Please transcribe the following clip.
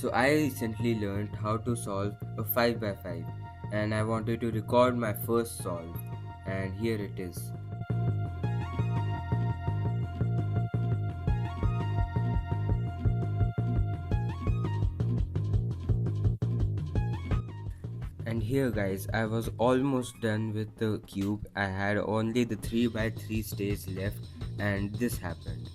So I recently learned how to solve a 5 by 5 and I wanted to record my first solve, and here it is. And here guys, I was almost done with the cube. I had only the 3 by 3 stage left and this happened.